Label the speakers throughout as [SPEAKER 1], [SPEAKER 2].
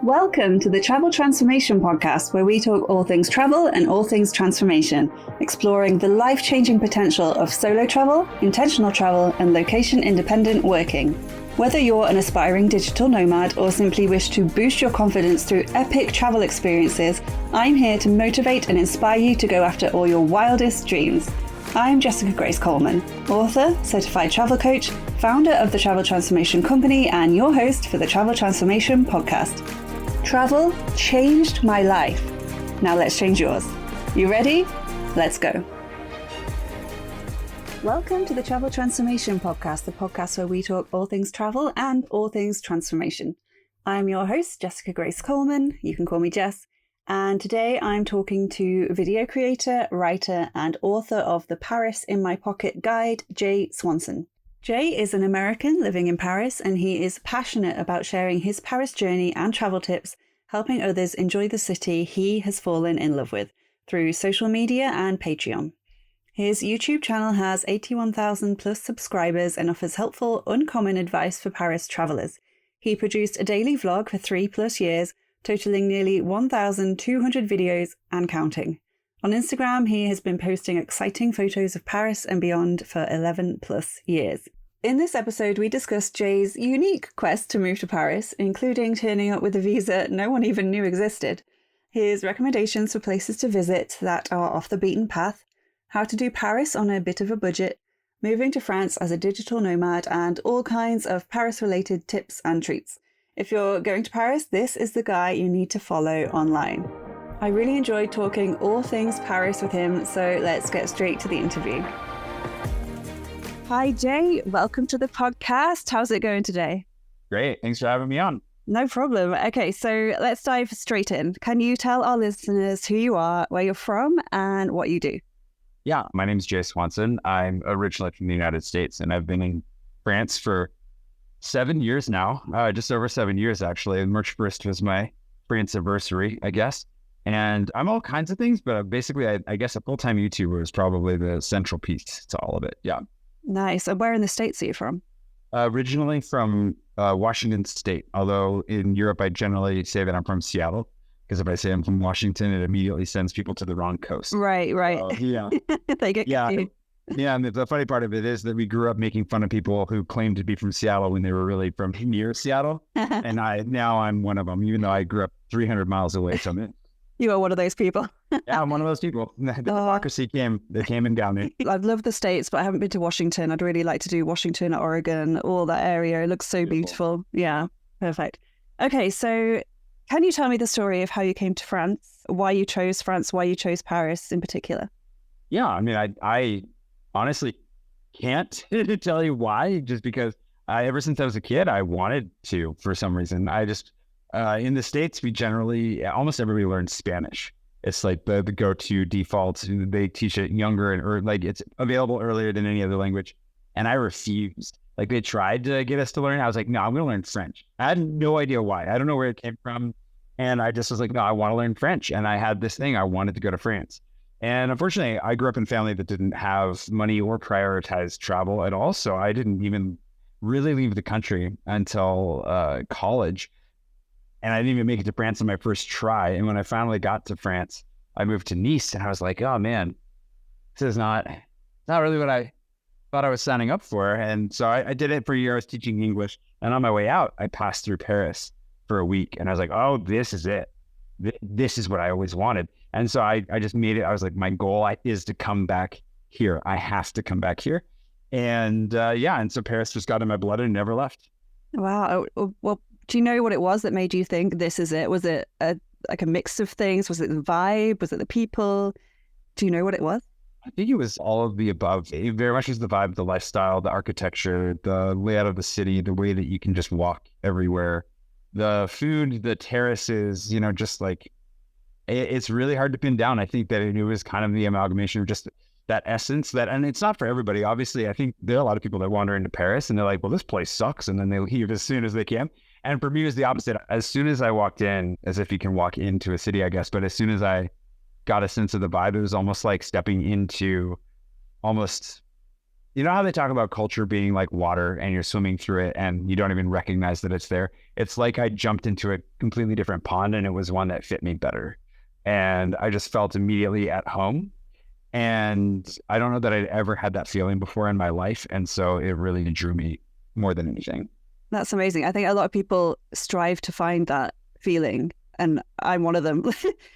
[SPEAKER 1] Welcome to the Travel Transformation Podcast, where we talk all things travel and all things transformation, exploring the life-changing potential of solo travel, intentional travel, and location-independent working. Whether you're an aspiring digital nomad or simply wish to boost your confidence through epic travel experiences, I'm here to motivate and inspire you to go after all your wildest dreams. I'm Jessica Grace Coleman, author, certified travel coach, founder of the Travel Transformation Company, and your host for the Travel Transformation Podcast. Travel changed my life. Now let's change yours. You ready? Let's go. Welcome to the Travel Transformation Podcast, the podcast where we talk all things travel and all things transformation. I'm your host, Jessica Grace Coleman. You can call me Jess. And today I'm talking to video creator, writer, and author of the Paris in My Pocket guide, Jay Swanson. Jay is an American living in Paris, and he is passionate about sharing his Paris journey and travel tips, helping others enjoy the city he has fallen in love with through social media and Patreon. His YouTube channel has 81,000 plus subscribers and offers helpful, uncommon advice for Paris travelers. He produced a daily vlog for 3+ years, totaling nearly 1,200 videos and counting. On Instagram, he has been posting exciting photos of Paris and beyond for 11+ years. In this episode, we discussed Jay's unique quest to move to Paris, including turning up with a visa no one even knew existed, his recommendations for places to visit that are off the beaten path, how to do Paris on a bit of a budget, moving to France as a digital nomad, and all kinds of Paris-related tips and treats. If you're going to Paris, this is the guy you need to follow online. I really enjoyed talking all things Paris with him, so let's get straight to the interview. Hi, Jay. Welcome to the podcast. How's it going today?
[SPEAKER 2] Great. Thanks for having me on.
[SPEAKER 1] No problem. Okay, so let's dive straight in. Can you tell our listeners who you are, where you're from, and what you do?
[SPEAKER 2] Yeah, my name is Jay Swanson. I'm originally from the United States, and I've been in France for 7 years now, just over 7 years, actually. March 1st was my France anniversary, I guess. And I'm all kinds of things, but basically, I guess a full-time YouTuber is probably the central piece to all of it. Yeah.
[SPEAKER 1] Nice. And where in the States are you from?
[SPEAKER 2] Originally from Washington State, although in Europe, I generally say that I'm from Seattle, because if I say I'm from Washington, it immediately sends people to the wrong coast.
[SPEAKER 1] Right.
[SPEAKER 2] Yeah.
[SPEAKER 1] They get confused.
[SPEAKER 2] Yeah, and the funny part of it is that we grew up making fun of people who claimed to be from Seattle when they were really from near Seattle, and now I'm one of them, even though I grew up 300 miles away from it.
[SPEAKER 1] You are one of those people.
[SPEAKER 2] Yeah, I'm one of those people. The hypocrisy came and got me.
[SPEAKER 1] I love the States, but I haven't been to Washington. I'd really like to do Washington, Oregon, all that area. It looks so beautiful. Yeah, perfect. Okay, so can you tell me the story of how you came to France, why you chose France, why you chose Paris in particular?
[SPEAKER 2] Yeah, I mean, I honestly can't tell you why, just because ever since I was a kid, I wanted to for some reason. I just, in the States, we generally, almost everybody learns Spanish. It's like the go-to default. They teach it younger or like it's available earlier than any other language. And I refused. Like they tried to get us to learn. I was like, no, I'm going to learn French. I had no idea why. I don't know where it came from. And I just was like, no, I want to learn French. And I had this thing. I wanted to go to France. And unfortunately, I grew up in a family that didn't have money or prioritize travel at all. So I didn't even really leave the country until college. And I didn't even make it to France on my first try. And when I finally got to France, I moved to Nice. And I was like, oh, man, this is not really what I thought I was signing up for. And so I did it for a year. I was teaching English. And on my way out, I passed through Paris for a week. And I was like, oh, this is it. This is what I always wanted. And so I just made it. I was like, my goal is to come back here. I have to come back here. And and so Paris just got in my blood and never left.
[SPEAKER 1] Wow. Well, do you know what it was that made you think this is it? Was it a mix of things? Was it the vibe? Was it the people? Do you know what it was?
[SPEAKER 2] I think it was all of the above. It very much was the vibe, the lifestyle, the architecture, the layout of the city, the way that you can just walk everywhere, the food, the terraces, just like, it's really hard to pin down. I think that it was kind of the amalgamation of just that essence and it's not for everybody. Obviously, I think there are a lot of people that wander into Paris and they're like, well, this place sucks. And then they leave as soon as they can. And for me, it was the opposite. As soon as I walked in, as if you can walk into a city, I guess, but as soon as I got a sense of the vibe, it was almost like stepping into almost You know how they talk about culture being like water and you're swimming through it and you don't even recognize that it's there? It's like I jumped into a completely different pond and it was one that fit me better. And I just felt immediately at home. And I don't know that I'd ever had that feeling before in my life. And so it really drew me more than anything.
[SPEAKER 1] That's amazing. I think a lot of people strive to find that feeling, and I'm one of them.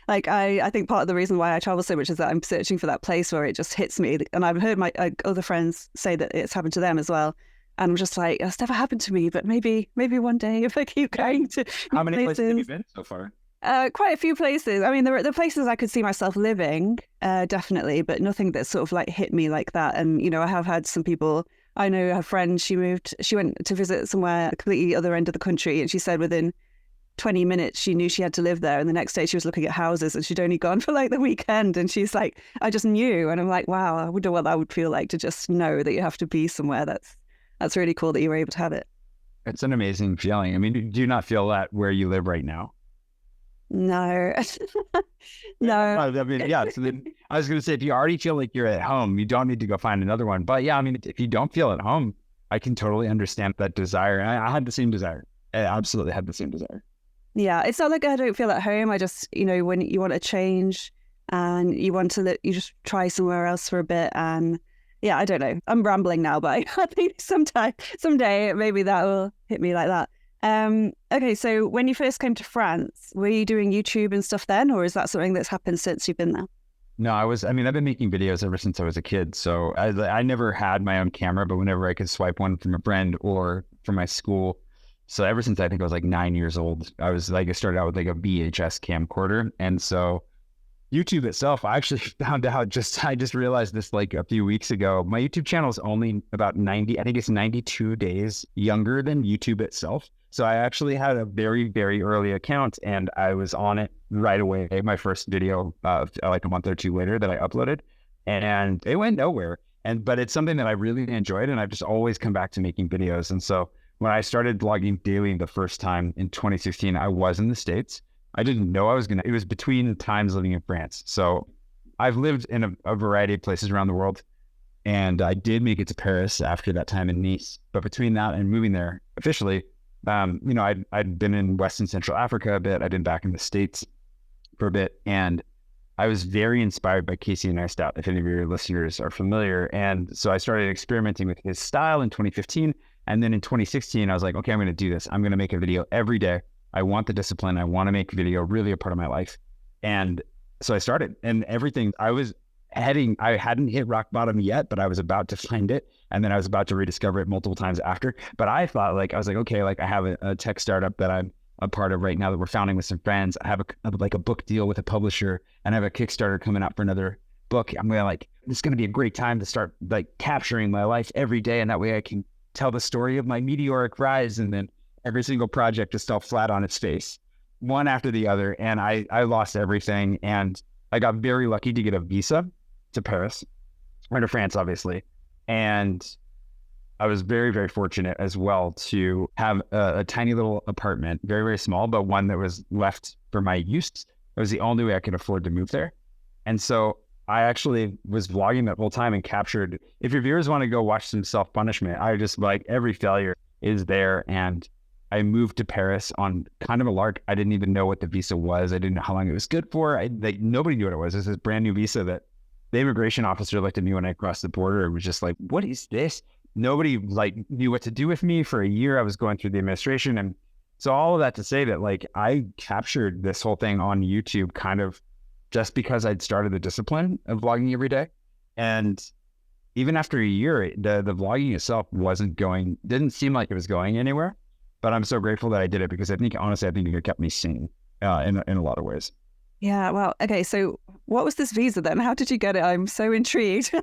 [SPEAKER 1] Like I think part of the reason why I travel so much is that I'm searching for that place where it just hits me. And I've heard my other friends say that it's happened to them as well. And I'm just like, it's never happened to me, but maybe one day if I keep going to
[SPEAKER 2] How many places have you been so far?
[SPEAKER 1] Quite a few places. I mean, there are places I could see myself living, definitely, but nothing that sort of like hit me like that. And, you know, I have had some people, I know a friend, she went to visit somewhere completely other end of the country. And she said within 20 minutes, she knew she had to live there. And the next day she was looking at houses and she'd only gone for like the weekend. And she's like, I just knew. And I'm like, wow, I wonder what that would feel like to just know that you have to be somewhere. That's really cool that you were able to have it.
[SPEAKER 2] It's an amazing feeling. I mean, do you not feel that where you live right now?
[SPEAKER 1] No, no.
[SPEAKER 2] I mean, yeah. So then I was going to say, if you already feel like you're at home, you don't need to go find another one. But yeah, I mean, if you don't feel at home, I can totally understand that desire. And I had the same desire. I absolutely had the same desire.
[SPEAKER 1] Yeah, it's not like I don't feel at home. I just, you know, when you want to change and you want to, you just try somewhere else for a bit. And yeah, I don't know. I'm rambling now, but I think someday, maybe that will hit me like that. Okay, so when you first came to France, were you doing YouTube and stuff then, or is that something that's happened since you've been there?
[SPEAKER 2] No, I've been making videos ever since I was a kid. So I never had my own camera, but whenever I could swipe one from a friend or from my school. So ever since I think I was like 9 years old, I started out with like a VHS camcorder. And so YouTube itself, I actually found out I just realized this like a few weeks ago. My YouTube channel is only about 92 days younger than YouTube itself. So I actually had a very, very early account and I was on it right away. My first video, like a month or two later that I uploaded, and it went nowhere. But it's something that I really enjoyed and I've just always come back to making videos. And so when I started vlogging daily the first time in 2016, I was in the States. I didn't know it was between times living in France. So I've lived in a variety of places around the world, and I did make it to Paris after that time in Nice. But between that and moving there officially, I'd been in West and Central Africa a bit. I'd been back in the States for a bit, and I was very inspired by Casey Neistat, if any of your listeners are familiar. And so I started experimenting with his style in 2015. And then in 2016, I was like, okay, I'm going to do this. I'm going to make a video every day. I want the discipline. I want to make video really a part of my life. And so I started, and everything I hadn't hit rock bottom yet, but I was about to find it. And then I was about to rediscover it multiple times after. But I thought I was like, okay, like I have a tech startup that I'm a part of right now that we're founding with some friends. I have a book deal with a publisher, and I have a Kickstarter coming out for another book. I'm going to it's going to be a great time to start like capturing my life every day. And that way I can tell the story of my meteoric rise. And then every single project just fell flat on its face, one after the other. And I lost everything. And I got very lucky to get a visa to Paris, or to France, obviously. And I was very, very fortunate as well to have a tiny little apartment, very, very small, but one that was left for my use. It was the only way I could afford to move there. And so I actually was vlogging that whole time and captured, if your viewers want to go watch some self-punishment, I just like every failure is there. And I moved to Paris on kind of a lark. I didn't even know what the visa was. I didn't know how long it was good for. Nobody knew what it was. It was this brand new visa that the immigration officer looked at me when I crossed the border and was just like, what is this? Nobody knew what to do with me. For a year I was going through the administration. And so all of that to say that I captured this whole thing on YouTube kind of just because I'd started the discipline of vlogging every day. And even after a year, the vlogging itself didn't seem like it was going anywhere. But I'm so grateful that I did it because honestly, I think it kept me sane in a lot of ways.
[SPEAKER 1] Yeah, well, okay, so what was this visa then? How did you get it? I'm so intrigued.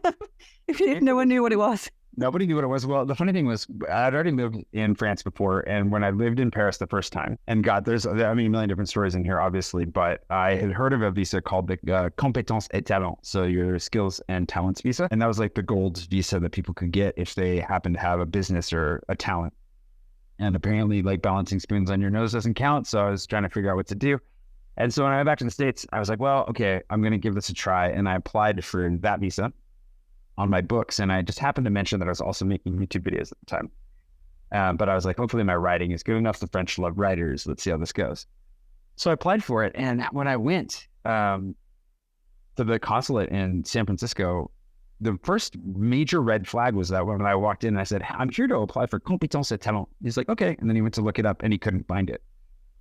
[SPEAKER 1] If no one knew what it was.
[SPEAKER 2] Nobody knew what it was. Well, the funny thing was, I'd already lived in France before, and when I lived in Paris the first time, and God, there's a million different stories in here, obviously, but I had heard of a visa called the Compétences et Talents, so your skills and talents visa, and that was like the gold visa that people could get if they happen to have a business or a talent. And apparently, balancing spoons on your nose doesn't count, so I was trying to figure out what to do. And so when I went back to the States, I was like, well, okay, I'm going to give this a try, and I applied for that visa. on my books. And I just happened to mention that I was also making YouTube videos at the time. But I was like, hopefully my writing is good enough. The French love writers. Let's see how this goes. So I applied for it. And when I went to the consulate in San Francisco, the first major red flag was that when I walked in and I said, I'm here to apply for compétence et talent. He's like, okay. And then he went to look it up and he couldn't find it.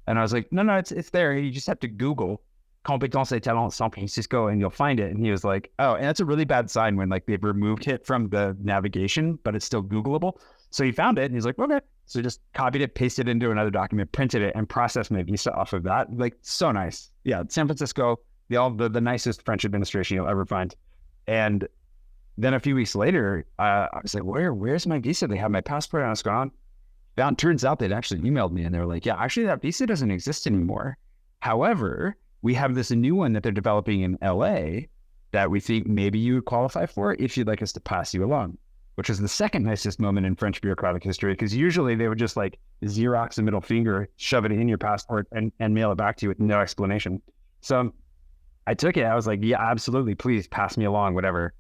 [SPEAKER 2] And I was like, no, it's there. You just have to Google compétence et talent San Francisco and you'll find it. And he was like, oh, and that's a really bad sign when like they've removed it from the navigation, but it's still Googleable. So he found it and he's like, okay. So just copied it, pasted it into another document, printed it, and processed my visa off of that. Like, so nice. Yeah, San Francisco, the nicest French administration you'll ever find. And then a few weeks later, I was like, where's my visa? They have my passport. And I was gone. Turns out they'd actually emailed me and they were like, yeah, actually that visa doesn't exist anymore. However, we have this new one that they're developing in LA that we think maybe you would qualify for if you'd like us to pass you along, which is the second nicest moment in French bureaucratic history, because usually they would just like Xerox a middle finger, shove it in your passport and mail it back to you with no explanation. So I took it. I was like, yeah, absolutely. Please pass me along, whatever.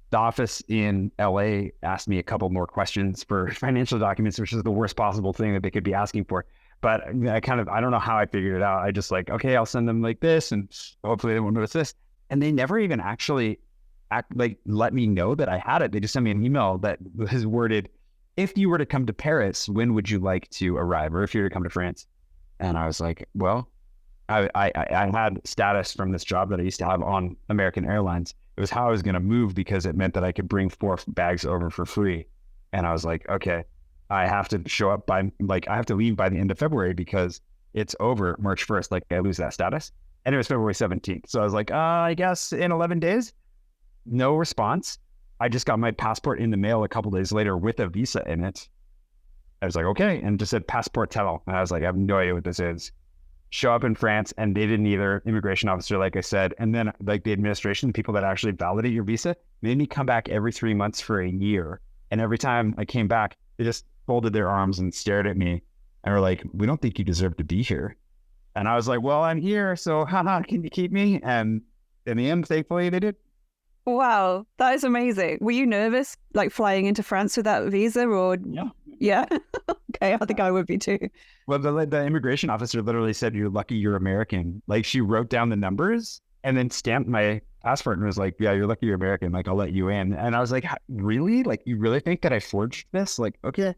[SPEAKER 2] The office in LA asked me a couple more questions for financial documents, which is the worst possible thing that they could be asking for. But I don't know how I figured it out. I just like, okay, I'll send them like this and hopefully they won't notice this. And they never even actually let me know that I had it. They just sent me an email that was worded, if you were to come to Paris, when would you like to arrive? Or if you were to come to France? And I was like, well, I had status from this job that I used to have on American Airlines. It was how I was going to move because it meant that I could bring 4 bags over for free. And I was like, okay, I have to show up I have to leave by the end of February because it's over March 1st. Like I lose that status. And it was February 17th. So I was like, I guess in 11 days, no response. I just got my passport in the mail a couple days later with a visa in it. I was like, okay. And just said passport talent. And I was like, I have no idea what this is. Show up in France and they didn't either. Immigration officer, like I said. And then like the administration, the people that actually validate your visa, made me come back every 3 months for a year. And every time I came back, they just folded their arms and stared at me and were like, we don't think you deserve to be here. And I was like, well, I'm here. So haha, can you keep me? And in the end, thankfully they did.
[SPEAKER 1] Wow, that is amazing. Were you nervous like flying into France with that visa or? Yeah. Okay, I think I would be too.
[SPEAKER 2] Well, the immigration officer literally said, you're lucky you're American. Like she wrote down the numbers and then stamped my passport and was like, yeah, you're lucky you're American. Like I'll let you in. And I was like, really? Like you really think that I forged this? Like, okay.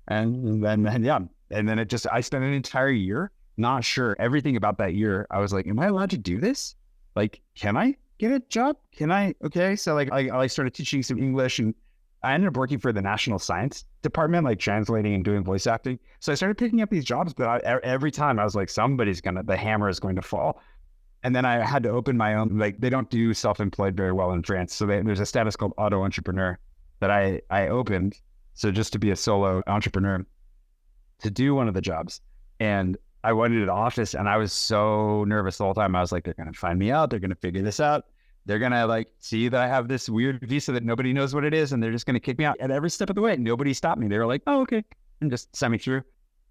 [SPEAKER 2] And then I spent an entire year not sure everything about that year. I was like, am I allowed to do this? Like, can I get a job? Can I? Okay. So like I started teaching some English and I ended up working for the National Science Department, like translating and doing voice acting. So I started picking up these jobs, but every time I was like, the hammer is going to fall. And then I had to open my own, like they don't do self-employed very well in France. So there's a status called auto entrepreneur that I opened. So just to be a solo entrepreneur to do one of the jobs. And I went into the office and I was so nervous the whole time. I was like, they're going to find me out. They're going to figure this out. They're going to like see that I have this weird visa that nobody knows what it is. And they're just going to kick me out at every step of the way. Nobody stopped me. They were like, oh, okay. And just sent me through.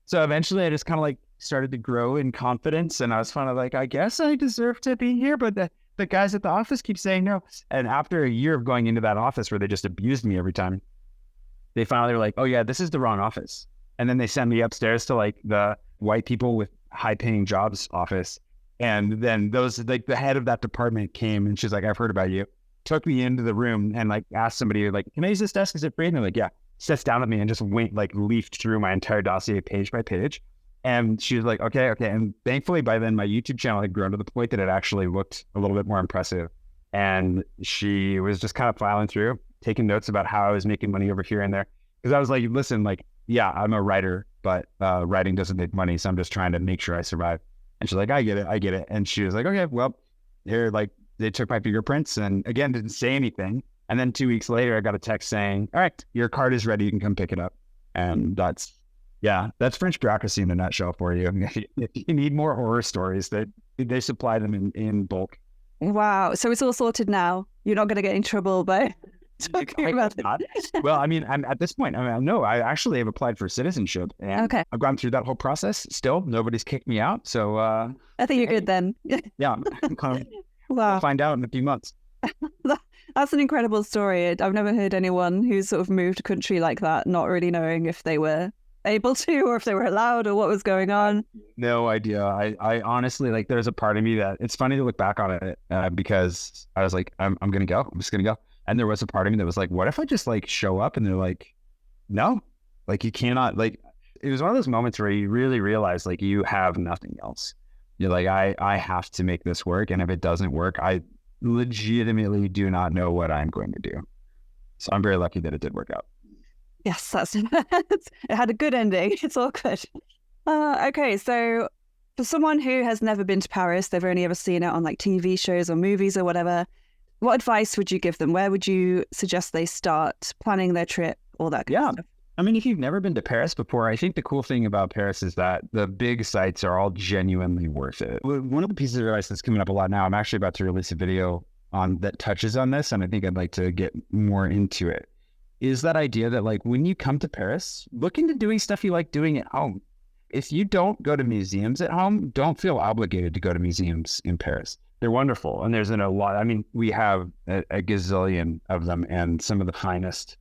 [SPEAKER 2] So eventually I just kind of like started to grow in confidence. And I was kind of like, I guess I deserve to be here. But the guys at the office keep saying no. And after a year of going into that office where they just abused me every time, they finally were like, oh yeah, this is the wrong office. And then they sent me upstairs to like the white people with high paying jobs office. And then those, like the head of that department came and she's like, I've heard about you, took me into the room and like asked somebody like, can I use this desk? Is it free? And they're like, yeah, sits down with me and just leafed through my entire dossier page by page. And she was like, okay. And thankfully by then my YouTube channel had grown to the point that it actually looked a little bit more impressive. And she was just kind of filing through, taking notes about how I was making money over here and there. Cause I was like, listen, like, yeah, I'm a writer, but writing doesn't make money. So I'm just trying to make sure I survive. And she's like, I get it. And she was like, okay, well, here, like they took my fingerprints and again, didn't say anything. And then 2 weeks later, I got a text saying, all right, your card is ready. You can come pick it up. And that's French bureaucracy in a nutshell for you. If you need more horror stories, they supply them in bulk.
[SPEAKER 1] Wow. So it's all sorted now. You're not going to get in trouble by talking about it.
[SPEAKER 2] Well, I mean, I'm at this point, no, I actually have applied for citizenship and
[SPEAKER 1] okay.
[SPEAKER 2] I've gone through that whole process. Still, nobody's kicked me out. So
[SPEAKER 1] I think you're good then.
[SPEAKER 2] Yeah.
[SPEAKER 1] Wow.
[SPEAKER 2] I'll find out in a few months.
[SPEAKER 1] That's an incredible story. I've never heard anyone who's sort of moved a country like that, not really knowing if they were able to or if they were allowed or what was going on.
[SPEAKER 2] No idea. I honestly, like, there's a part of me that it's funny to look back on it because I was like, I'm going to go. I'm just going to go. And there was a part of me that was like, what if I just like show up? And they're like, no, like you cannot, like, it was one of those moments where you really realize like you have nothing else. You're like, I have to make this work. And if it doesn't work, I legitimately do not know what I'm going to do. So I'm very lucky that it did work out.
[SPEAKER 1] Yes, it had a good ending. It's all good. Okay, so for someone who has never been to Paris, they've only ever seen it on like TV shows or movies or whatever, what advice would you give them? Where would you suggest they start planning their trip, all that kind of stuff?
[SPEAKER 2] I mean, if you've never been to Paris before, I think the cool thing about Paris is that the big sites are all genuinely worth it. One of the pieces of advice that's coming up a lot now, I'm actually about to release a video on that touches on this, and I think I'd like to get more into it, is that idea that like when you come to Paris, look into doing stuff you like doing at home. If you don't go to museums at home, don't feel obligated to go to museums in Paris. They're wonderful. And there's a lot, I mean, we have a gazillion of them and some of the finest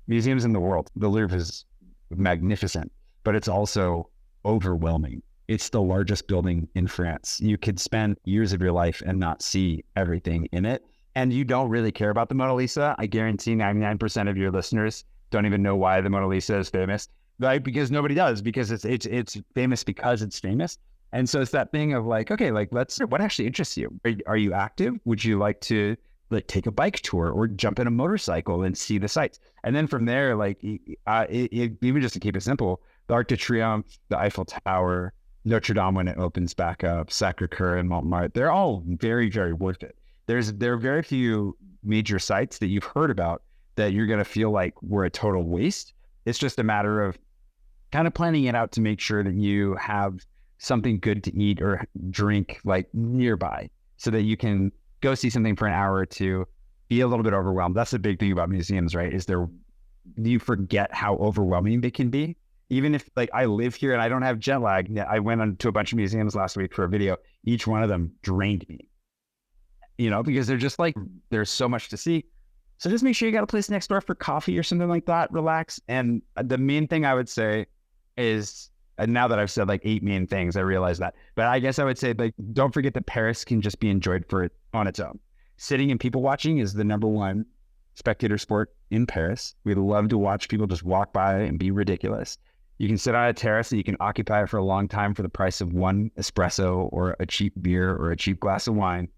[SPEAKER 2] museums in the world. The Louvre is magnificent, but it's also overwhelming. It's the largest building in France. You could spend years of your life and not see everything in it. And you don't really care about the Mona Lisa. I guarantee 99% of your listeners don't even know why the Mona Lisa is famous, right? Because nobody does, because it's famous because it's famous. And so it's that thing of like, okay, like what actually interests you? Are you active? Would you like to like take a bike tour or jump in a motorcycle and see the sights? And then from there, like even just to keep it simple, the Arc de Triomphe, the Eiffel Tower, Notre Dame when it opens back up, Sacre-Cœur and Montmartre, they're all very, very worth it. There are very few major sites that you've heard about that you're going to feel like were a total waste. It's just a matter of kind of planning it out to make sure that you have something good to eat or drink like nearby so that you can go see something for an hour or two, be a little bit overwhelmed. That's the big thing about museums, right? You forget how overwhelming they can be. Even if like I live here and I don't have jet lag, I went to a bunch of museums last week for a video. Each one of them drained me, because they're just like, there's so much to see. So just make sure you got a place next door for coffee or something like that, relax. And the main thing I would say is, and now that I've said like 8 main things, I realize that, but I guess I would say like, don't forget that Paris can just be enjoyed on its own. Sitting and people watching is the number one spectator sport in Paris. We love to watch people just walk by and be ridiculous. You can sit on a terrace and you can occupy it for a long time for the price of one espresso or a cheap beer or a cheap glass of wine,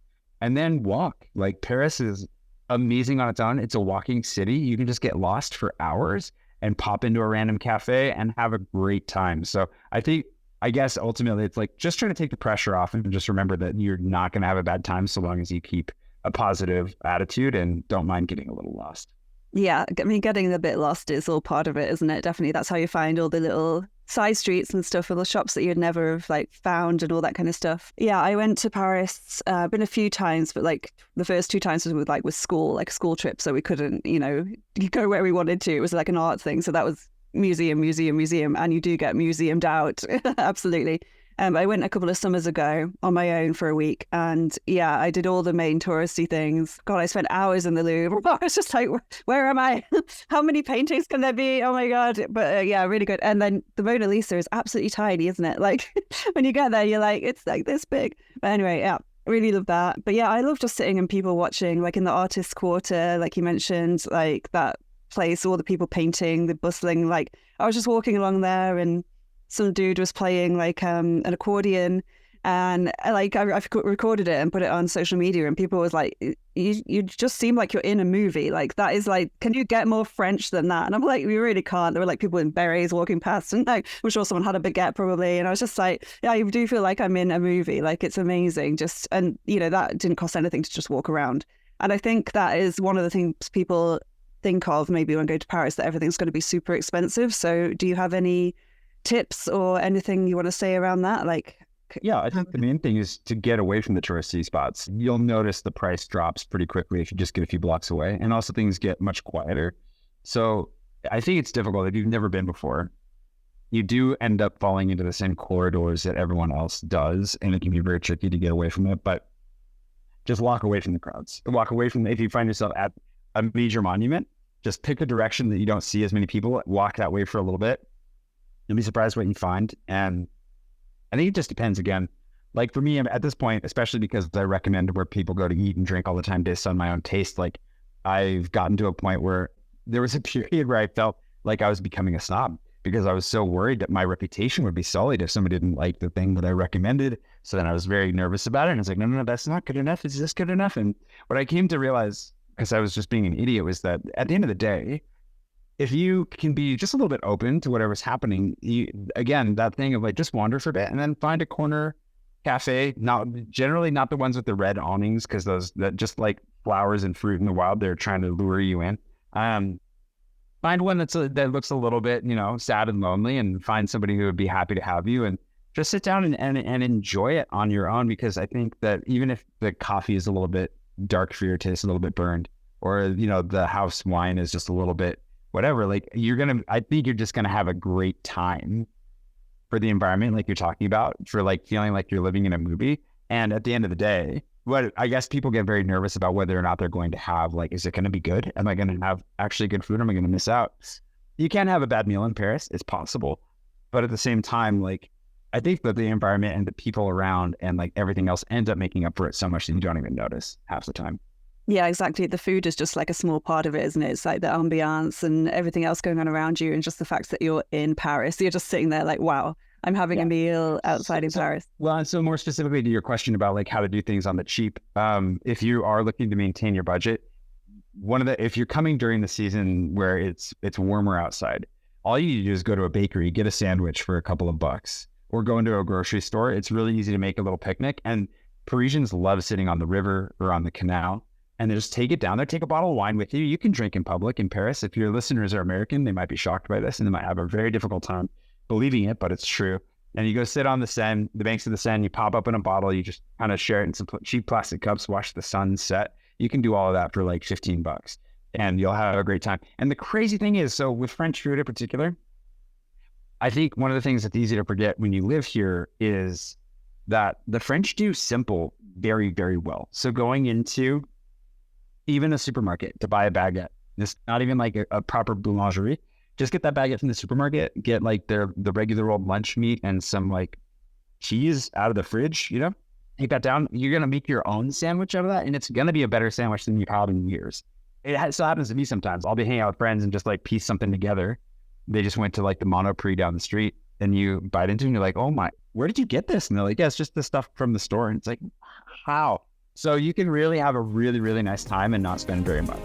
[SPEAKER 2] and then walk. Like Paris is amazing on its own. It's a walking city. You can just get lost for hours and pop into a random cafe and have a great time. So I guess ultimately it's like just trying to take the pressure off and just remember that you're not going to have a bad time so long as you keep a positive attitude and don't mind getting a little lost.
[SPEAKER 1] Yeah, I mean, getting a bit lost is all part of it, isn't it? Definitely. That's how you find all the little side streets and stuff, all the shops that you'd never have like found and all that kind of stuff. Yeah, I went to Paris, been a few times, but like the first 2 times was with school, like a school trip. So we couldn't, go where we wanted to. It was like an art thing. So that was museum. And you do get museumed out. Absolutely. I went a couple of summers ago on my own for a week. And yeah, I did all the main touristy things. God, I spent hours in the Louvre. I was just like, where am I? How many paintings can there be? Oh my God. But yeah, really good. And then the Mona Lisa is absolutely tiny, isn't it? Like when you get there, you're like, it's like this big. But anyway, yeah, really love that. But yeah, I love just sitting and people watching, like in the artist quarter, like you mentioned, like that place, all the people painting, the bustling. Like I was just walking along there and some dude was playing like an accordion, and like I recorded it and put it on social media, and people was like, you just seem like you're in a movie. Like that is like, can you get more French than that? And I'm like, we really can't. There were like people in berets walking past, and like I'm sure someone had a baguette probably, and I was just like, yeah, I do feel like I'm in a movie. Like it's amazing. Just, and that didn't cost anything to just walk around. And I think that is one of the things people think of maybe when going to Paris, that everything's going to be super expensive. So do you have any tips or anything you want to say around that?
[SPEAKER 2] Yeah, I think the main thing is to get away from the touristy spots. You'll notice the price drops pretty quickly if you just get a few blocks away, and also things get much quieter. So I think it's difficult if you've never been before. You do end up falling into the same corridors that everyone else does, and it can be very tricky to get away from it. But just walk away from the crowds. Walk away from, if you find yourself at a major monument, just pick a direction that you don't see as many people, walk that way for a little bit. You'll be surprised what you find. And I think it just depends again. Like for me, at this point, especially because I recommend where people go to eat and drink all the time based on my own taste, like I've gotten to a point where there was a period where I felt like I was becoming a snob because I was so worried that my reputation would be sullied if somebody didn't like the thing that I recommended. So then I was very nervous about it. And I was like, no, that's not good enough. Is this good enough? And what I came to realize, because I was just being an idiot, was that at the end of the day, if you can be just a little bit open to whatever's happening, again, that thing of like just wander for a bit and then find a corner cafe, generally not the ones with the red awnings, because those that just like flowers and fruit in the wild, they're trying to lure you in. Find one that looks a little bit, sad and lonely, and find somebody who would be happy to have you, and just sit down and enjoy it on your own. Because I think that even if the coffee is a little bit dark for your taste, a little bit burned, or the house wine is just a little bit whatever, like I think you're just gonna have a great time for the environment, like you're talking about, for like feeling like you're living in a movie. And at the end of the day, what I guess people get very nervous about whether or not they're going to have, like, is it going to be good? Am I going to have actually good food? Am I going to miss out? You can have a bad meal in Paris. It's possible. But at the same time, like, I think that the environment and the people around and like everything else ends up making up for it so much that you don't even notice half the time.
[SPEAKER 1] Yeah, exactly. The food is just like a small part of it, isn't it? It's like the ambiance and everything else going on around you, and just the fact that you're in Paris. You're just sitting there like, wow, I'm having a meal outside in Paris.
[SPEAKER 2] Well, and so more specifically to your question about like how to do things on the cheap, if you are looking to maintain your budget, if you're coming during the season where it's warmer outside, all you need to do is go to a bakery, get a sandwich for a couple of bucks, or go into a grocery store. It's really easy to make a little picnic. And Parisians love sitting on the river or on the canal, and they just take it down there, take a bottle of wine with you. You can drink in public in Paris. If your listeners are American, they might be shocked by this and they might have a very difficult time believing it, but it's true. And you go sit on the Seine, the banks of the Seine, you pop up in a bottle, you just kind of share it in some cheap plastic cups, watch the sun set. You can do all of that for like $15 and you'll have a great time. And the crazy thing is, so with French food in particular, I think one of the things that's easy to forget when you live here is that the French do simple very, very well. So going into even a supermarket to buy a baguette, it's not even like a proper boulangerie. Just get that baguette from the supermarket, get like the regular old lunch meat and some like cheese out of the fridge, take that down. You're going to make your own sandwich out of that. And it's going to be a better sandwich than you've had in years. It still happens to me sometimes. I'll be hanging out with friends and just like piece something together. They just went to like the Monoprix down the street and you bite into it and you're like, oh my, where did you get this? And they're like, yeah, it's just the stuff from the store. And it's like, how? So you can really have a really, really nice time and not spend very much.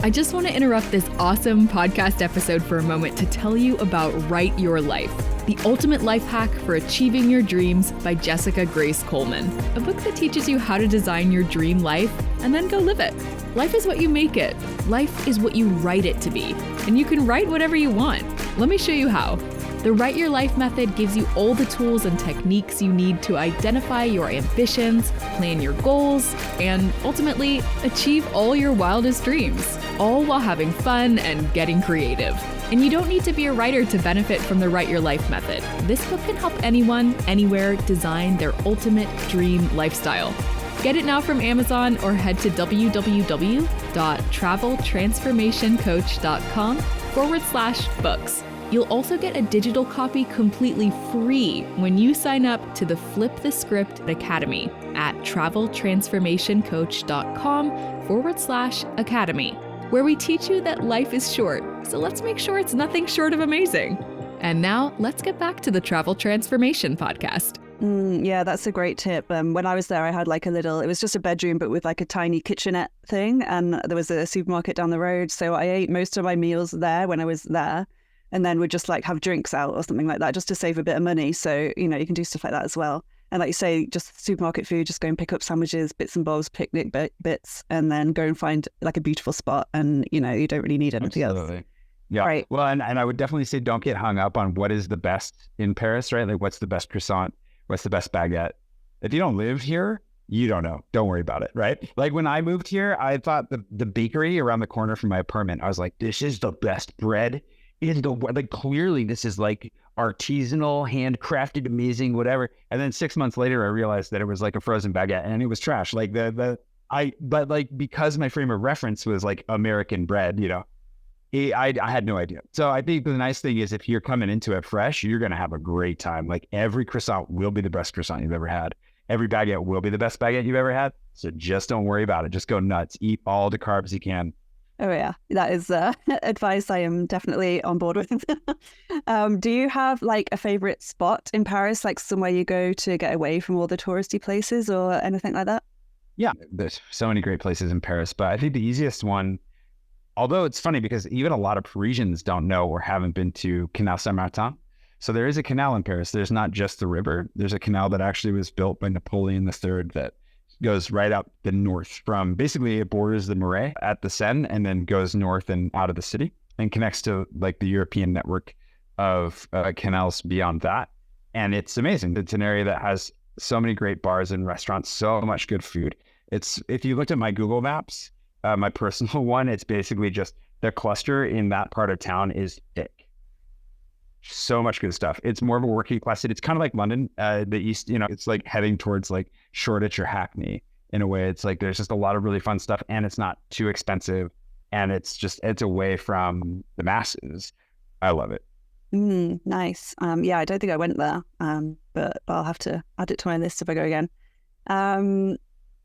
[SPEAKER 3] I just want to interrupt this awesome podcast episode for a moment to tell you about Write Your Life, the ultimate life hack for achieving your dreams by Jessica Grace Coleman, a book that teaches you how to design your dream life and then go live it. Life is what you make it. Life is what you write it to be. And you can write whatever you want. Let me show you how. The Write Your Life method gives you all the tools and techniques you need to identify your ambitions, plan your goals, and ultimately achieve all your wildest dreams, all while having fun and getting creative. And you don't need to be a writer to benefit from the Write Your Life method. This book can help anyone, anywhere design their ultimate dream lifestyle. Get it now from Amazon or head to www.traveltransformationcoach.com/books. You'll also get a digital copy completely free when you sign up to the Flip the Script Academy at traveltransformationcoach.com/academy, where we teach you that life is short, so let's make sure it's nothing short of amazing. And now let's get back to the Travel Transformation Podcast.
[SPEAKER 1] Yeah, that's a great tip. When I was there, I had like it was just a bedroom, but with like a tiny kitchenette thing. And there was a supermarket down the road. So I ate most of my meals there when I was there, and then would just like have drinks out or something like that just to save a bit of money. So, you can do stuff like that as well. And like you say, just supermarket food, just go and pick up sandwiches, bits and bobs, picnic bits, and then go and find like a beautiful spot. And, you don't really need anything else.
[SPEAKER 2] Yeah.
[SPEAKER 1] Right.
[SPEAKER 2] Well, and I would definitely say don't get hung up on what is the best in Paris, right? Like what's the best croissant? What's the best baguette? If you don't live here, you don't know. Don't worry about it, right? Like when I moved here, I thought the bakery around the corner from my apartment, I was like, this is the best bread is the like clearly this is like artisanal, handcrafted, amazing, whatever. And then 6 months later, I realized that it was like a frozen baguette and it was trash. Like but like because my frame of reference was like American bread, I had no idea. So I think the nice thing is if you're coming into it fresh, you're going to have a great time. Like every croissant will be the best croissant you've ever had. Every baguette will be the best baguette you've ever had. So just don't worry about it. Just go nuts. Eat all the carbs you can.
[SPEAKER 1] Oh yeah, that is advice I am definitely on board with. Do you have like a favorite spot in Paris, like somewhere you go to get away from all the touristy places or anything like that?
[SPEAKER 2] Yeah, there's so many great places in Paris, but I think the easiest one, although it's funny because even a lot of Parisians don't know or haven't been to Canal Saint-Martin. So there is a canal in Paris. There's not just the river. There's a canal that actually was built by Napoleon III that goes right out the north from, basically it borders the Marais at the Seine and then goes north and out of the city and connects to like the European network of canals beyond that. And it's amazing. It's an area that has so many great bars and restaurants, so much good food. If you looked at my Google Maps, my personal one, it's basically just the cluster in that part of town is thick. So much good stuff. It's more of a working class city. It's kind of like London, the East, it's like heading towards like Shoreditch or Hackney in a way. It's like, there's just a lot of really fun stuff and it's not too expensive and it's away from the masses. I love it.
[SPEAKER 1] Nice. Yeah, I don't think I went there, but I'll have to add it to my list if I go again.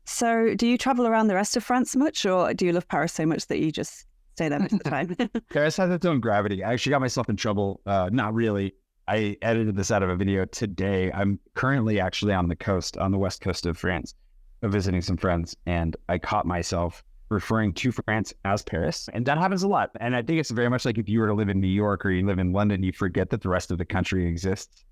[SPEAKER 1] So do you travel around the rest of France much or do you love Paris so much that you just stay there most of the time?
[SPEAKER 2] Paris has its own gravity. I actually got myself in trouble. Not really. I edited this out of a video today. I'm currently actually on the west coast of France, visiting some friends, and I caught myself referring to France as Paris. And that happens a lot. And I think it's very much like if you were to live in New York or you live in London, you forget that the rest of the country exists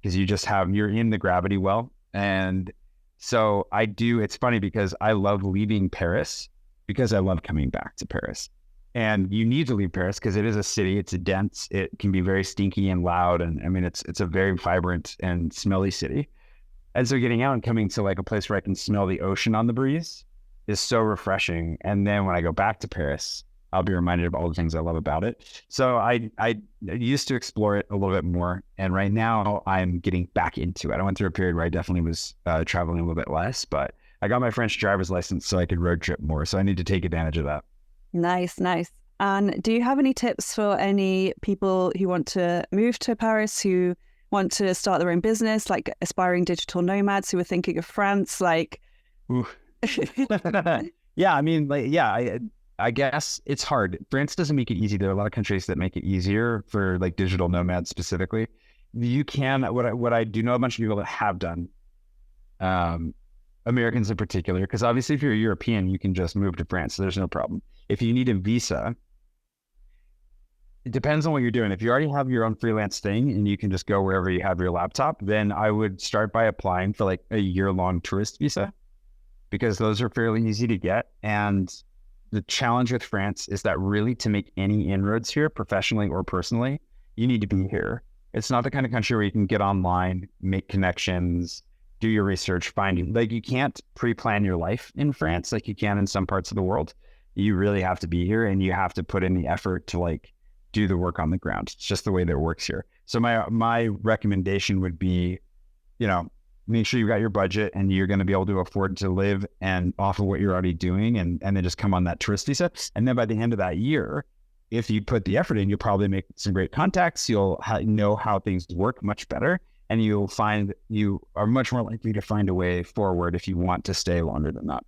[SPEAKER 2] because you're in the gravity well. And so it's funny because I love leaving Paris because I love coming back to Paris. And you need to leave Paris because it is a city. It's dense. It can be very stinky and loud. And I mean, it's a very vibrant and smelly city. And so getting out and coming to like a place where I can smell the ocean on the breeze is so refreshing. And then when I go back to Paris, I'll be reminded of all the things I love about it. So I used to explore it a little bit more. And right now I'm getting back into it. I went through a period where I definitely was traveling a little bit less, but I got my French driver's license so I could road trip more. So I need to take advantage of that.
[SPEAKER 1] Nice. And do you have any tips for any people who want to move to Paris, who want to start their own business, like aspiring digital nomads who are thinking of France? Like,
[SPEAKER 2] yeah, I mean, I guess it's hard. France doesn't make it easy. There are a lot of countries that make it easier for like digital nomads specifically. You can, what I do know a bunch of people that have done, Americans in particular, because obviously if you're a European, you can just move to France. So there's no problem. If you need a visa, it depends on what you're doing. If you already have your own freelance thing and you can just go wherever you have your laptop, then I would start by applying for like a year-long tourist visa because those are fairly easy to get. And the challenge with France is that really to make any inroads here, professionally or personally, you need to be here. It's not the kind of country where you can get online, make connections, do your research, you can't pre-plan your life in France like you can in some parts of the world. You really have to be here and you have to put in the effort to like do the work on the ground. It's just the way that it works here. So my recommendation would be, make sure you've got your budget and you're going to be able to afford to live and off of what you're already doing and then just come on that tourist visa. And then by the end of that year, if you put the effort in, you'll probably make some great contacts. You'll know how things work much better. And you'll find you are much more likely to find a way forward if you want to stay longer than that.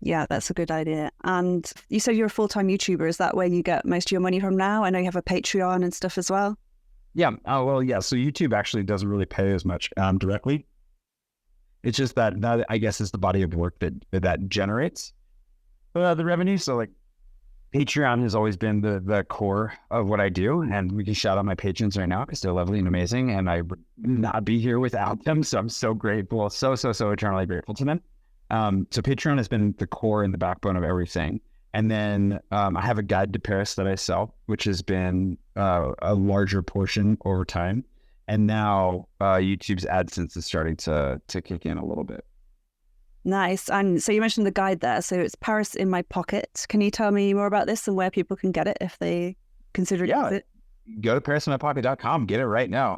[SPEAKER 1] Yeah, that's a good idea. And you said you're a full-time YouTuber. Is that where you get most of your money from now? I know you have a Patreon and stuff as well.
[SPEAKER 2] Yeah. Yeah. So YouTube actually doesn't really pay as much directly. It's just that I guess is the body of work that generates the revenue. So like Patreon has always been the core of what I do. And we can shout out my patrons right now because they're lovely and amazing. And I would not be here without them. So I'm so grateful. So eternally grateful to them. So Patreon has been the core and the backbone of everything. And then I have a guide to Paris that I sell, which has been a larger portion over time. And now YouTube's AdSense is starting to kick in a little bit.
[SPEAKER 1] Nice. And so you mentioned the guide there. So it's Paris in My Pocket. Can you tell me more about this and where people can get it if they consider
[SPEAKER 2] Yeah.
[SPEAKER 1] it?
[SPEAKER 2] Go to ParisInMyPocket.com. Get it right now.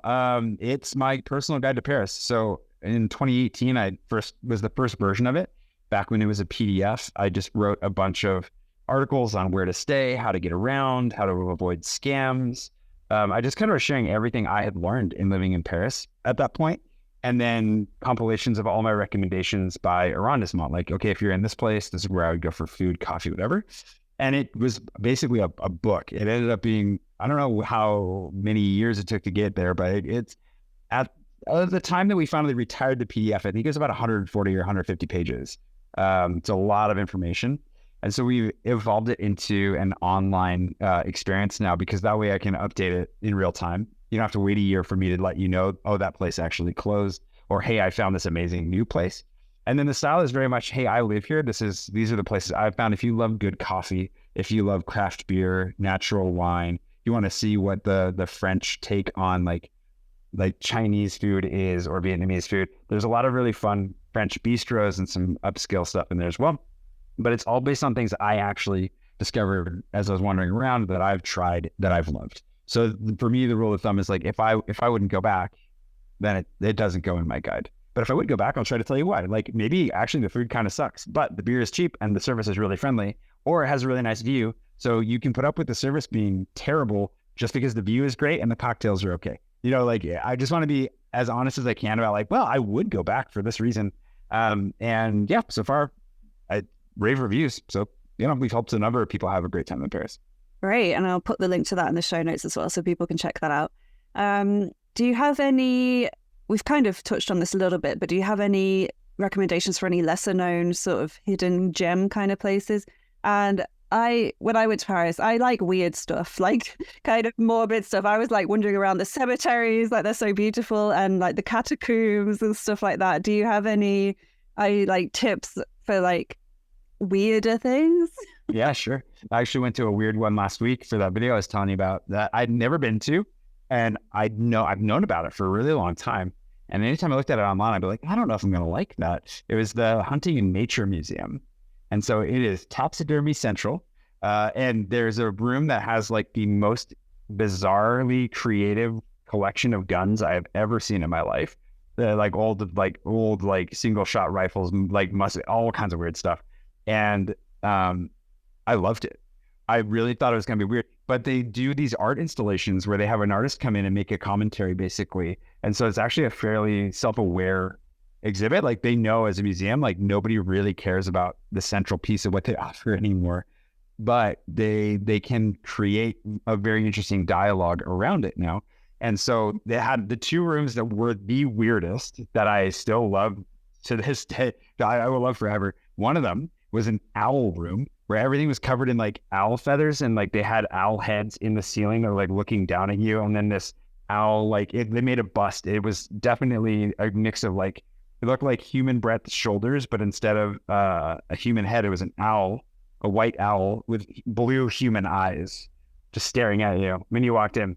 [SPEAKER 2] It's my personal guide to Paris. So in 2018, was the first version of it. Back when it was a PDF, I just wrote a bunch of articles on where to stay, how to get around, how to avoid scams. I just kind of was sharing everything I had learned in living in Paris at that point. And then compilations of all my recommendations by arrondissement. Like, okay, if you're in this place, this is where I would go for food, coffee, whatever. And it was basically a book. It ended up being, I don't know how many years it took to get there, but it's at the time that we finally retired the PDF, I think it was about 140 or 150 pages. It's a lot of information. And so we evolved it into an online experience now, because that way I can update it in real time. You don't have to wait a year for me to let you know, oh, that place actually closed, or hey, I found this amazing new place. And then the style is very much, hey, I live here. These are the places I've found. If you love good coffee, if you love craft beer, natural wine, you want to see what the French take on like Chinese food is, or Vietnamese food. There's a lot of really fun French bistros and some upscale stuff in there as well. But it's all based on things I actually discovered as I was wandering around, that I've tried, that I've loved. So for me, the rule of thumb is like, if I wouldn't go back, then it doesn't go in my guide. But if I would go back, I'll try to tell you why. Like, maybe actually the food kind of sucks, but the beer is cheap and the service is really friendly, or it has a really nice view. So you can put up with the service being terrible just because the view is great and the cocktails are okay. You know, like, I just want to be as honest as I can about like, well, I would go back for this reason. And yeah, so far, I rave reviews. So, you know, we've helped a number of people have a great time in Paris.
[SPEAKER 1] Great. And I'll put the link to that in the show notes as well, so people can check that out. Do you have any, we've kind of touched on this a little bit, but do you have any recommendations for any lesser known sort of hidden gem kind of places? And when I went to Paris, I like weird stuff, like kind of morbid stuff. I was like wandering around the cemeteries, like they're so beautiful, and like the catacombs and stuff like that. Do you have any tips for like weirder things?
[SPEAKER 2] Yeah, sure. I actually went to a weird one last week for that video I was telling you about that I'd never been to. And I've known about it for a really long time. And anytime I looked at it online, I'd be like, I don't know if I'm going to like that. It was the Hunting and Nature Museum. And so it is taxidermy central. And there's a room that has like the most bizarrely creative collection of guns I have ever seen in my life. They're old single shot rifles, like all kinds of weird stuff. And I loved it. I really thought it was going to be weird, but they do these art installations where they have an artist come in and make a commentary, basically. And so it's actually a fairly self-aware exhibit. Like, they know as a museum, like, nobody really cares about the central piece of what they offer anymore, but they can create a very interesting dialogue around it now. And so they had the two rooms that were the weirdest that I still love to this day. I will love forever. One of them was an owl room where everything was covered in like owl feathers, and like they had owl heads in the ceiling that were like looking down at you. And then this owl, they made a bust. It was definitely a mix of like, it looked like human breadth shoulders, but instead of a human head, it was an owl, a white owl with blue human eyes just staring at you when you walked in.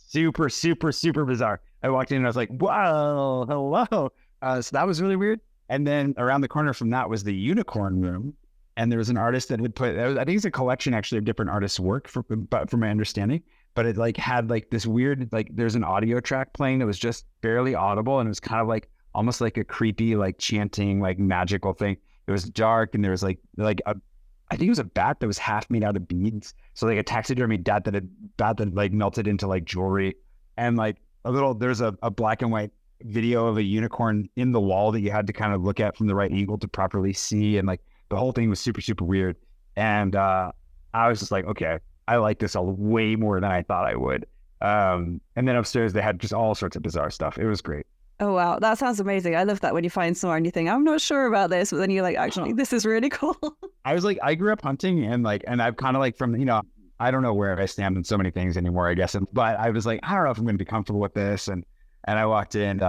[SPEAKER 2] Super, super, super bizarre. I walked in and I was like, wow, hello. So that was really weird. And then around the corner from that was the unicorn room. And there was an artist that had I think it's a collection actually of different artists' work, from my understanding. But it like had like this weird, like there's an audio track playing that was just barely audible. And it was kind of like almost like a creepy, like chanting, like magical thing. It was dark, and there was like I think it was a bat that was half made out of beads. So like a taxidermy bat that like melted into like jewelry. And like there's a black and white video of a unicorn in the wall that you had to kind of look at from the right angle to properly see. And like the whole thing was super, super weird. And I was just like, okay, I like this way more than I thought I would. And then upstairs they had just all sorts of bizarre stuff. It was great.
[SPEAKER 1] Oh, wow. That sounds amazing. I love that when you find somewhere and you think, I'm not sure about this, but then you're like, actually, this is really cool.
[SPEAKER 2] I was like, I grew up hunting, and I've kind of like from, I don't know where I stand on so many things anymore, I guess. But I was like, I don't know if I'm going to be comfortable with this. And I walked in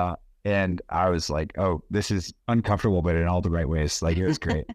[SPEAKER 2] and I was like, oh, this is uncomfortable, but in all the right ways. Like, it was great.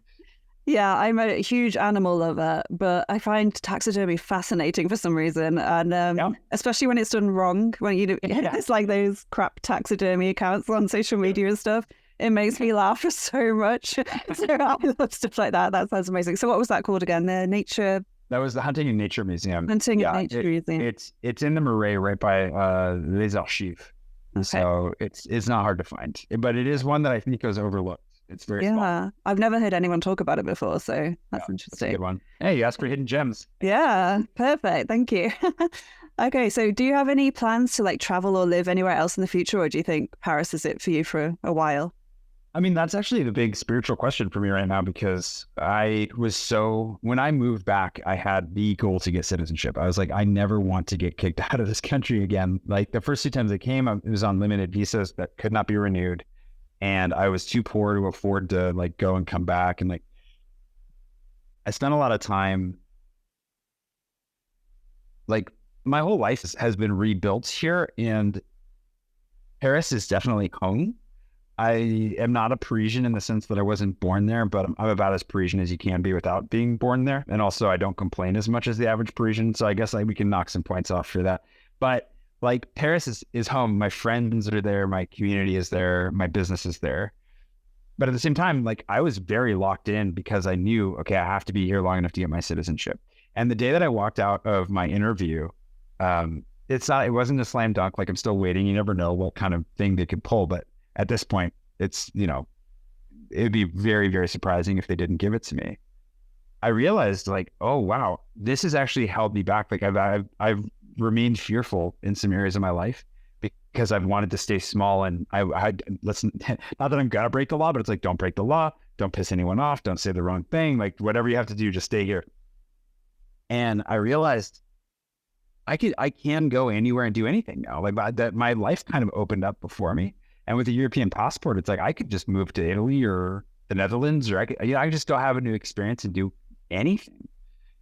[SPEAKER 1] Yeah, I'm a huge animal lover, but I find taxidermy fascinating for some reason. And especially when it's done wrong, when it's like those crap taxidermy accounts on social media and stuff. It makes me laugh so much. So I love stuff like that. That sounds amazing. So what was that called again? The Nature
[SPEAKER 2] That was the Hunting and Nature Museum.
[SPEAKER 1] Hunting and Nature Museum.
[SPEAKER 2] It's in the Marais, right by Les Archives.
[SPEAKER 1] Okay.
[SPEAKER 2] So it's not hard to find, but it is one that I think goes overlooked. It's very small.
[SPEAKER 1] I've never heard anyone talk about it before, so that's interesting.
[SPEAKER 2] That's a good one. Hey, you asked for hidden gems.
[SPEAKER 1] Yeah, perfect. Thank you. Okay, so do you have any plans to like travel or live anywhere else in the future, or do you think Paris is it for you for a while?
[SPEAKER 2] I mean, that's actually the big spiritual question for me right now, because when I moved back, I had the goal to get citizenship. I was like, I never want to get kicked out of this country again. Like the first 2 times I came, it was on limited visas that could not be renewed. And I was too poor to afford to like go and come back. And like, I spent a lot of time, like my whole life has been rebuilt here, and Paris is definitely home. I am not a Parisian in the sense that I wasn't born there, but I'm about as Parisian as you can be without being born there. And also I don't complain as much as the average Parisian. So I guess like we can knock some points off for that. But like Paris is home. My friends are there. My community is there. My business is there. But at the same time, like I was very locked in because I knew, okay, I have to be here long enough to get my citizenship. And the day that I walked out of my interview, it wasn't a slam dunk. Like I'm still waiting. You never know what kind of thing they could pull. But at this point, it's, it'd be very, very surprising if they didn't give it to me. I realized like, oh, wow, this has actually held me back. Like I've remained fearful in some areas of my life because I've wanted to stay small. And I listen, not that I'm going to break the law, but it's like, don't break the law. Don't piss anyone off. Don't say the wrong thing. Like whatever you have to do, just stay here. And I realized I can go anywhere and do anything now. Like that my life kind of opened up before me. And with a European passport, it's like I could just move to Italy or the Netherlands, or I could just go have a new experience and do anything.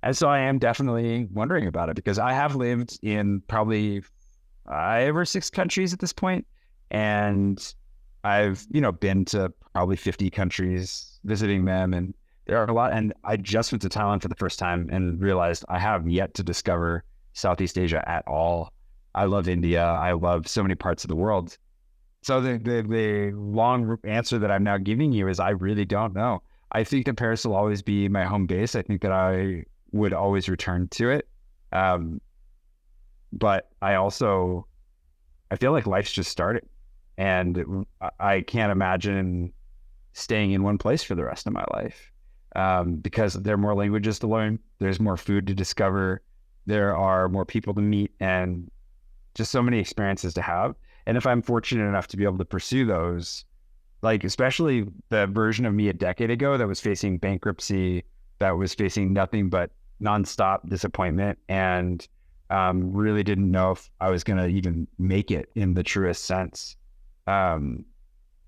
[SPEAKER 2] And so I am definitely wondering about it, because I have lived in probably 5 or 6 countries at this point, and I've been to probably 50 countries visiting them, and there are a lot. And I just went to Thailand for the first time and realized I have yet to discover Southeast Asia at all. I love India. I love so many parts of the world. So the long answer that I'm now giving you is I really don't know. I think that Paris will always be my home base. I think that I would always return to it. But I feel like life's just started, and I can't imagine staying in one place for the rest of my life, because there are more languages to learn. There's more food to discover. There are more people to meet, and just so many experiences to have. And if I'm fortunate enough to be able to pursue those, like especially the version of me a decade ago that was facing bankruptcy, that was facing nothing but nonstop disappointment, and really didn't know if I was going to even make it in the truest sense, to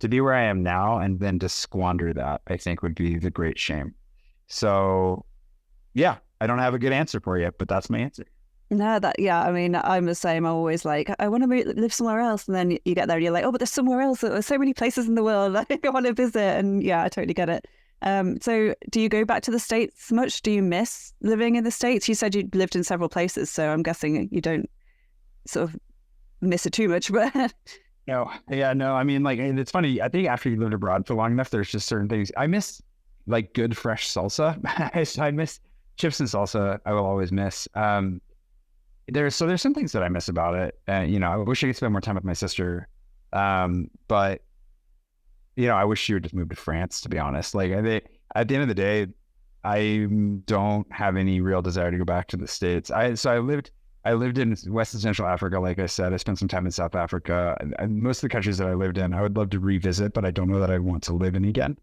[SPEAKER 2] be where I am now and then to squander that, I think would be the great shame. So yeah, I don't have a good answer for you, but that's my answer.
[SPEAKER 1] No, I mean, I'm the same. I'm always like, I want to live somewhere else. And then you get there and you're like, oh, but there's somewhere else. There's so many places in the world I want to visit. And yeah, I totally get it. So do you go back to the States much? Do you miss living in the States? You said you lived in several places, so I'm guessing you don't sort of miss it too much, but...
[SPEAKER 2] No. I mean, like, it's funny. I think after you lived abroad for long enough, there's just certain things. I miss like good, fresh salsa. I miss chips and salsa. I will always miss. There's some things that I miss about it. I wish I could spend more time with my sister. But I wish she would just move to France, to be honest. Like at the end of the day, I don't have any real desire to go back to the States. I lived in West and Central Africa. Like I said, I spent some time in South Africa, and most of the countries that I lived in, I would love to revisit, but I don't know that I want to live in again.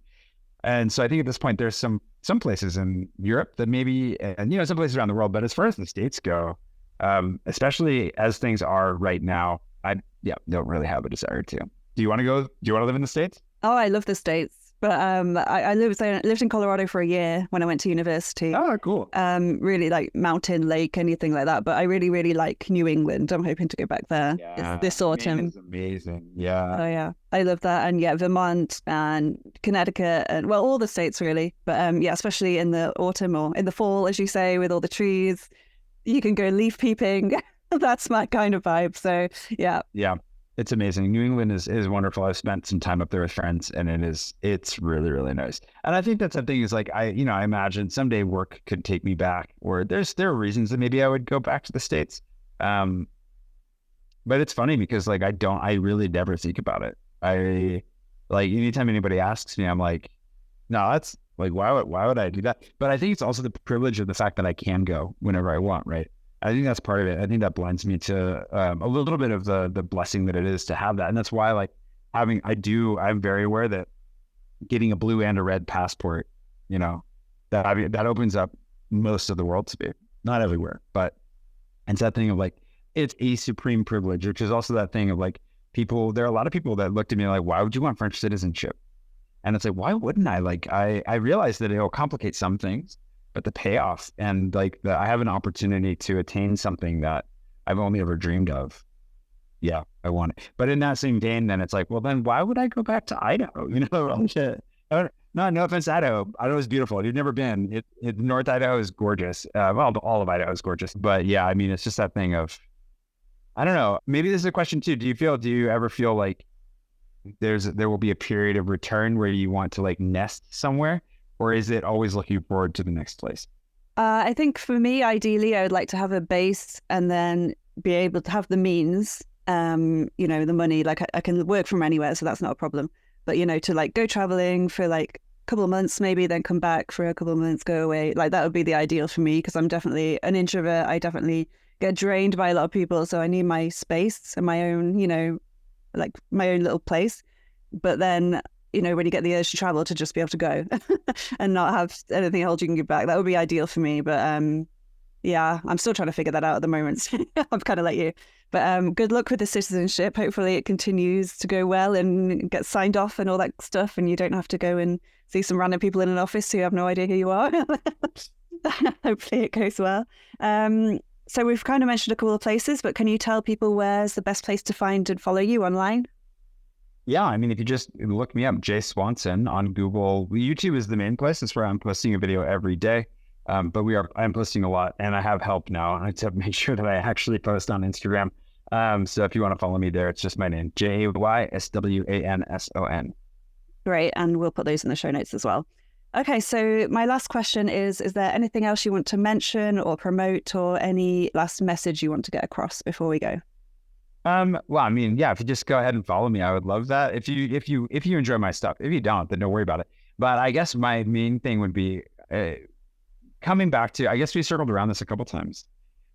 [SPEAKER 2] And so I think at this point, there's some places in Europe that maybe, and some places around the world, but as far as the States go, especially as things are right now, I don't really have a desire to. Do you want to go? Do you want to live in the States?
[SPEAKER 1] Oh, I love the States, but I lived in Colorado for a year when I went to university.
[SPEAKER 2] Oh, cool.
[SPEAKER 1] Really like mountain, lake, anything like that. But I really, really like New England. I'm hoping to go back there this autumn.
[SPEAKER 2] Maine is amazing. Yeah.
[SPEAKER 1] Oh yeah, I love that. And yeah, Vermont and Connecticut and all the states really. But especially in the autumn or in the fall, as you say, with all the trees, you can go leaf peeping. That's my kind of vibe. So yeah.
[SPEAKER 2] Yeah. It's amazing. New England is wonderful. I've spent some time up there with friends, and it's really, really nice. And I think that's the thing is like, I imagine someday work could take me back, or there are reasons that maybe I would go back to the States. But it's funny because like, I really never think about it. I like, anytime anybody asks me, I'm like, no, that's like, why would I do that? But I think it's also the privilege of the fact that I can go whenever I want, right? I think that's part of it. I think that blends me to a little bit of the blessing that it is to have that. And that's why like I'm very aware that getting a blue and a red passport, that opens up most of the world to me. Not everywhere, but it's that thing of like, it's a supreme privilege, which is also that thing of like there are a lot of people that looked at me like, why would you want French citizenship? And it's like, why wouldn't I? Like, I realize that it'll complicate some things, but the payoff and like I have an opportunity to attain something that I've only ever dreamed of. Yeah, I want it. But in that same vein, then it's like, well, then why would I go back to Idaho? No offense to Idaho. Idaho is beautiful. You've never been. North Idaho is gorgeous. Well, all of Idaho is gorgeous. But yeah, I mean, it's just that thing of, I don't know. Maybe this is a question too. Do you ever feel like there will be a period of return where you want to like nest somewhere? Or is it always looking forward to the next place?
[SPEAKER 1] I think for me, ideally, I would like to have a base and then be able to have the means, the money, like I can work from anywhere. So that's not a problem. But, to like go traveling for like a couple of months, maybe then come back for a couple of months, go away. Like that would be the ideal for me because I'm definitely an introvert. I definitely get drained by a lot of people. So I need my space and my own, like my own little place. But then, when you get the urge to travel, to just be able to go and not have anything holding you back, that would be ideal for me. But yeah, I'm still trying to figure that out at the moment. I'm kind of like you. But good luck with the citizenship. Hopefully it continues to go well and get signed off and all that stuff. And you don't have to go and see some random people in an office who have no idea who you are. Hopefully it goes well. So we've kind of mentioned a couple of places, but can you tell people where's the best place to find and follow you online?
[SPEAKER 2] Yeah, I mean, if you just look me up, Jay Swanson on Google. YouTube is the main place. That's where I'm posting a video every day. But I'm posting a lot, and I have help now. I have to make sure that I actually post on Instagram. So if you want to follow me there, it's just my name, JaySwanson.
[SPEAKER 1] Great, and we'll put those in the show notes as well. Okay, so my last question is there anything else you want to mention or promote, or any last message you want to get across before we go?
[SPEAKER 2] Well, I mean, yeah, if you just go ahead and follow me, I would love that. If you enjoy my stuff. If you don't, then don't worry about it. But I guess my main thing would be coming back to, I guess we circled around this a couple times,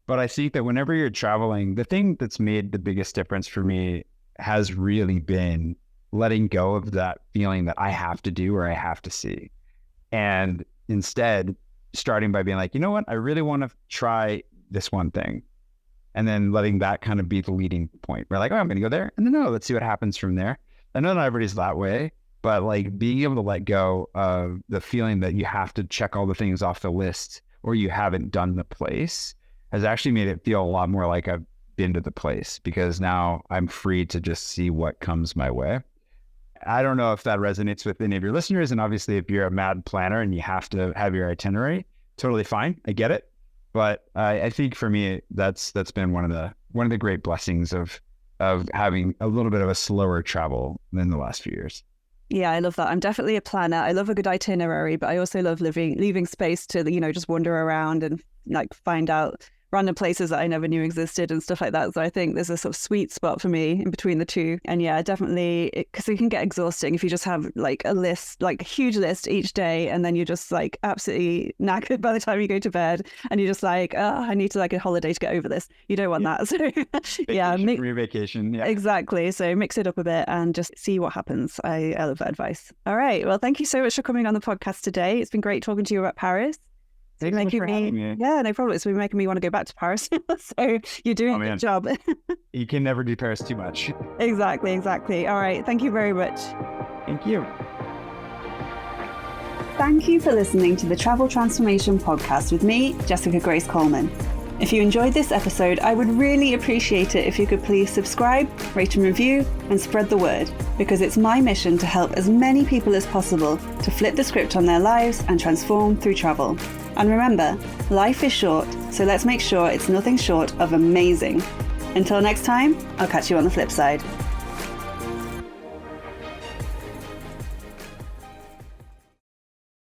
[SPEAKER 2] but I think that whenever you're traveling, the thing that's made the biggest difference for me has really been letting go of that feeling that I have to do or I have to see. And instead starting by being like, you know what, I really want to try this one thing. And then letting that kind of be the leading point. We're like, oh, I'm going to go there. And then, let's see what happens from there. I know not everybody's that way, but like being able to let go of the feeling that you have to check all the things off the list or you haven't done the place has actually made it feel a lot more like I've been to the place, because now I'm free to just see what comes my way. I don't know if that resonates with any of your listeners. And obviously, if you're a mad planner and you have to have your itinerary, totally fine. I get it. But I think for me, that's been one of the great blessings of having a little bit of a slower travel than the last few years.
[SPEAKER 1] Yeah, I love that. I'm definitely a planner. I love a good itinerary, but I also love leaving space to, just wander around and like find out random places that I never knew existed and stuff like that. So I think there's a sort of sweet spot for me in between the two. And yeah, definitely, because it can get exhausting if you just have like a list, like a huge list each day, and then you're just like absolutely knackered by the time you go to bed, and you're just like, oh, I need to like a holiday to get over this. You don't want that. So yeah,
[SPEAKER 2] vacation. Yeah,
[SPEAKER 1] exactly. So mix it up a bit and just see what happens. I love that advice. All right. Well, thank you so much for coming on the podcast today. It's been great talking to you about Paris.
[SPEAKER 2] Thanks so much for having me.
[SPEAKER 1] Yeah, no problem. It's been making me want to go back to Paris. So you're doing a good job.
[SPEAKER 2] You can never do Paris too much.
[SPEAKER 1] Exactly. All right. Thank you very much.
[SPEAKER 2] Thank you.
[SPEAKER 1] Thank you for listening to the Travel Transformation Podcast with me, Jessica Grace Coleman. If you enjoyed this episode, I would really appreciate it if you could please subscribe, rate and review, and spread the word, because it's my mission to help as many people as possible to flip the script on their lives and transform through travel. And remember, life is short, so let's make sure it's nothing short of amazing. Until next time, I'll catch you on the flip side.